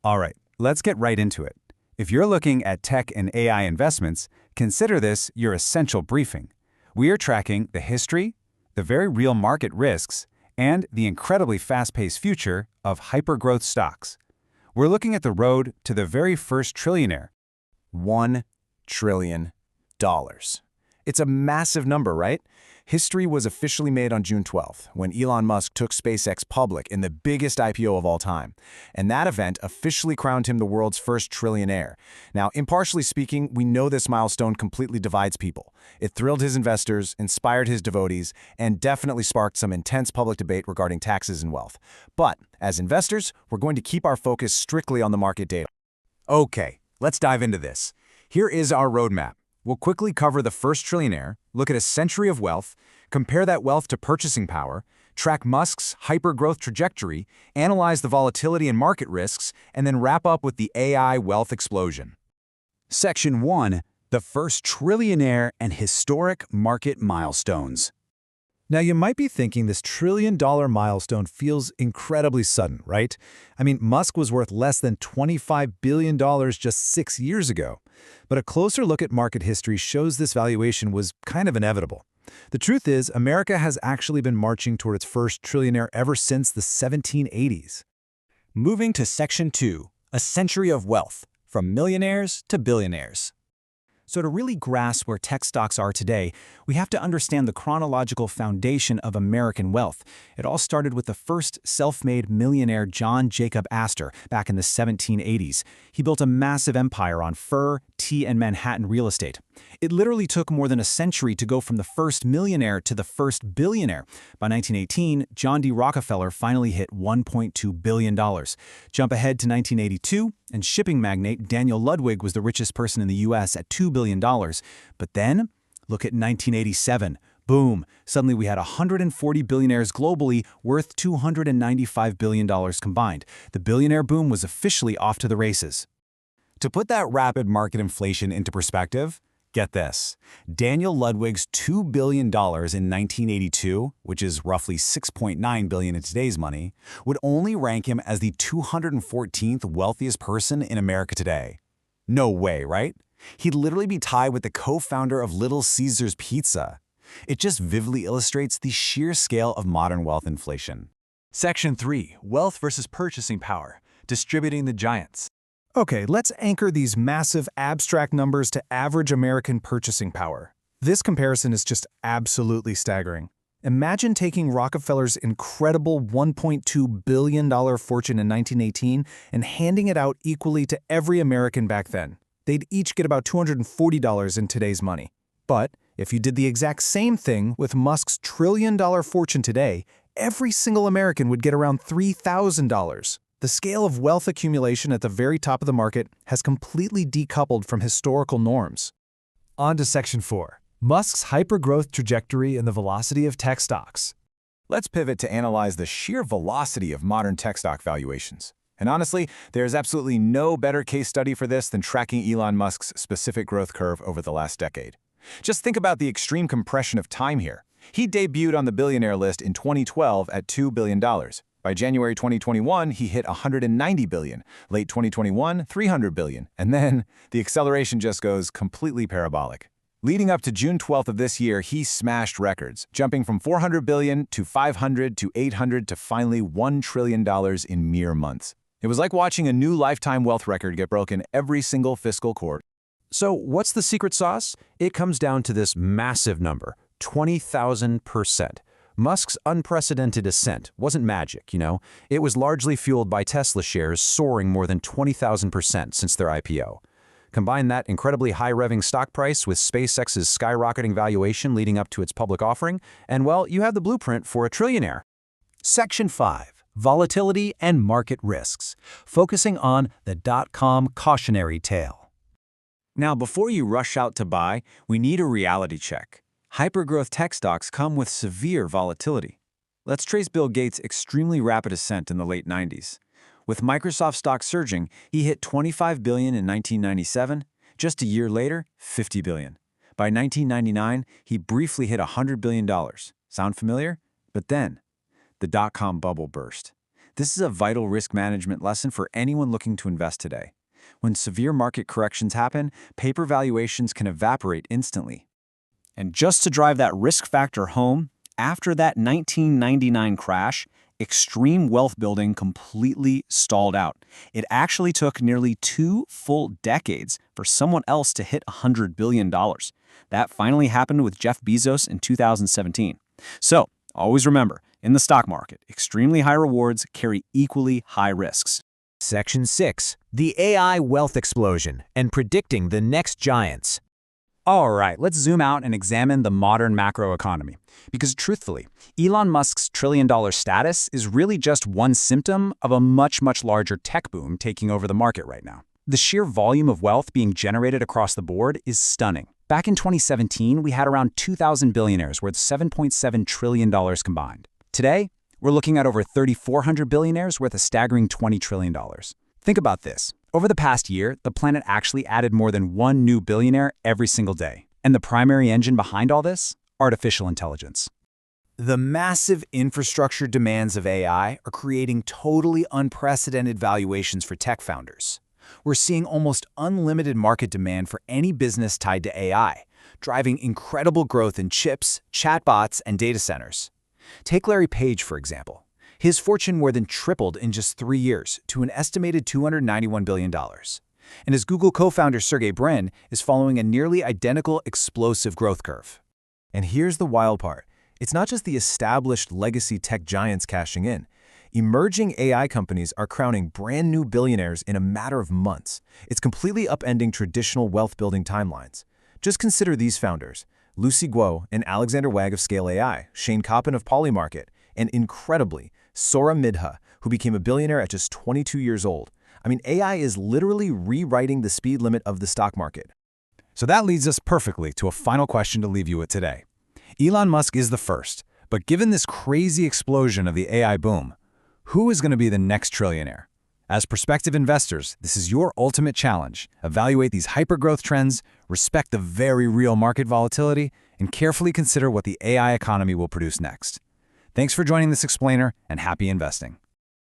All right, let's get right into it. If you're looking at tech and AI investments, consider this your essential briefing. We are tracking the history, the very real market risks, and the incredibly fast-paced future of hypergrowth stocks. We're looking at the road to the very first trillionaire. $1 trillion. It's a massive number, right? History was officially made on June 12th, when Elon Musk took SpaceX public in the biggest IPO of all time. And that event officially crowned him the world's first trillionaire. Now, impartially speaking, we know this milestone completely divides people. It thrilled his investors, inspired his devotees, and definitely sparked some intense public debate regarding taxes and wealth. But, as investors, we're going to keep our focus strictly on the market data. Okay, let's dive into this. Here is our roadmap. We'll quickly cover the first trillionaire, look at a century of wealth, compare that wealth to purchasing power, track Musk's hypergrowth trajectory, analyze the volatility and market risks, and then wrap up with the AI wealth explosion. Section 1. The first trillionaire and historic market milestones. Now, you might be thinking this trillion-dollar milestone feels incredibly sudden, right? I mean, Musk was worth less than $25 billion just 6 years ago. But a closer look at market history shows this valuation was kind of inevitable. The truth is, America has actually been marching toward its first trillionaire ever since the 1780s. Moving to Section 2, a century of wealth, from millionaires to billionaires. So to really grasp where tech stocks are today, we have to understand the chronological foundation of American wealth. It all started with the first self-made millionaire John Jacob Astor back in the 1780s. He built a massive empire on fur, tea, and Manhattan real estate. It literally took more than a century to go from the first millionaire to the first billionaire. By 1918, John D. Rockefeller finally hit $1.2 billion. Jump ahead to 1982, and shipping magnate Daniel Ludwig was the richest person in the U.S. at $2 billion. But then, look at 1987. Boom! Suddenly we had 140 billionaires globally worth $295 billion combined. The billionaire boom was officially off to the races. To put that rapid market inflation into perspective, get this. Daniel Ludwig's $2 billion in 1982, which is roughly $6.9 billion in today's money, would only rank him as the 214th wealthiest person in America today. No way, right? He'd literally be tied with the co-founder of Little Caesars Pizza. It just vividly illustrates the sheer scale of modern wealth inflation. Section 3, Wealth versus Purchasing Power, Distributing the Giants. Okay, let's anchor these massive abstract numbers to average American purchasing power. This comparison is just absolutely staggering. Imagine taking Rockefeller's incredible $1.2 billion fortune in 1918 and handing it out equally to every American back then. They'd each get about $240 in today's money. But if you did the exact same thing with Musk's trillion-dollar fortune today, every single American would get around $3,000. The scale of wealth accumulation at the very top of the market has completely decoupled from historical norms. On to Section 4. Musk's hypergrowth trajectory and the velocity of tech stocks. Let's pivot to analyze the sheer velocity of modern tech stock valuations. And honestly, there's absolutely no better case study for this than tracking Elon Musk's specific growth curve over the last decade. Just think about the extreme compression of time here. He debuted on the billionaire list in 2012 at $2 billion. By January 2021, he hit $190 billion, late 2021, $300 billion, and then the acceleration just goes completely parabolic. Leading up to June 12th of this year, he smashed records, jumping from $400 billion to $500 to $800 to finally $1 trillion in mere months. It was like watching a new lifetime wealth record get broken every single fiscal quarter. So what's the secret sauce? It comes down to this massive number, 20,000%. Musk's unprecedented ascent wasn't magic, It was largely fueled by Tesla shares soaring more than 20,000% since their IPO. Combine that incredibly high-revving stock price with SpaceX's skyrocketing valuation leading up to its public offering, and well, you have the blueprint for a trillionaire. Section 5. Volatility and market risks, focusing on the dot-com cautionary tale. Now, before you rush out to buy, we need a reality check. Hypergrowth tech stocks come with severe volatility. Let's trace Bill Gates' extremely rapid ascent in the late 90s. With Microsoft stock surging, he hit $25 billion in 1997. Just a year later, $50 billion. By 1999, he briefly hit $100 billion. Sound familiar? But then, the dot-com bubble burst. This is a vital risk management lesson for anyone looking to invest today. When severe market corrections happen, paper valuations can evaporate instantly. And just to drive that risk factor home, after that 1999 crash, extreme wealth building completely stalled out. It actually took nearly 2 full decades for someone else to hit $100 billion. That finally happened with Jeff Bezos in 2017. So, always remember, in the stock market, extremely high rewards carry equally high risks. Section 6. The AI wealth explosion and predicting the next giants. All right, let's zoom out and examine the modern macroeconomy. Because truthfully, Elon Musk's trillion-dollar status is really just one symptom of a much, much larger tech boom taking over the market right now. The sheer volume of wealth being generated across the board is stunning. Back in 2017, we had around 2,000 billionaires worth $7.7 trillion combined. Today, we're looking at over 3,400 billionaires worth a staggering $20 trillion. Think about this. Over the past year, the planet actually added more than one new billionaire every single day. And the primary engine behind all this? Artificial intelligence. The massive infrastructure demands of AI are creating totally unprecedented valuations for tech founders. We're seeing almost unlimited market demand for any business tied to AI, driving incredible growth in chips, chatbots, and data centers. Take Larry Page, for example. His fortune more than tripled in just 3 years to an estimated $291 billion. And his Google co-founder Sergey Brin is following a nearly identical explosive growth curve. And here's the wild part. It's not just the established legacy tech giants cashing in. Emerging AI companies are crowning brand new billionaires in a matter of months. It's completely upending traditional wealth-building timelines. Just consider these founders: Lucy Guo and Alexander Wang of Scale AI, Shane Koppen of Polymarket, and incredibly, Sora Midha, who became a billionaire at just 22 years old. I mean, AI is literally rewriting the speed limit of the stock market. So that leads us perfectly to a final question to leave you with today. Elon Musk is the first, but given this crazy explosion of the AI boom, who is going to be the next trillionaire? As prospective investors, this is your ultimate challenge. Evaluate these hypergrowth trends, respect the very real market volatility, and carefully consider what the AI economy will produce next. Thanks for joining this explainer, and happy investing.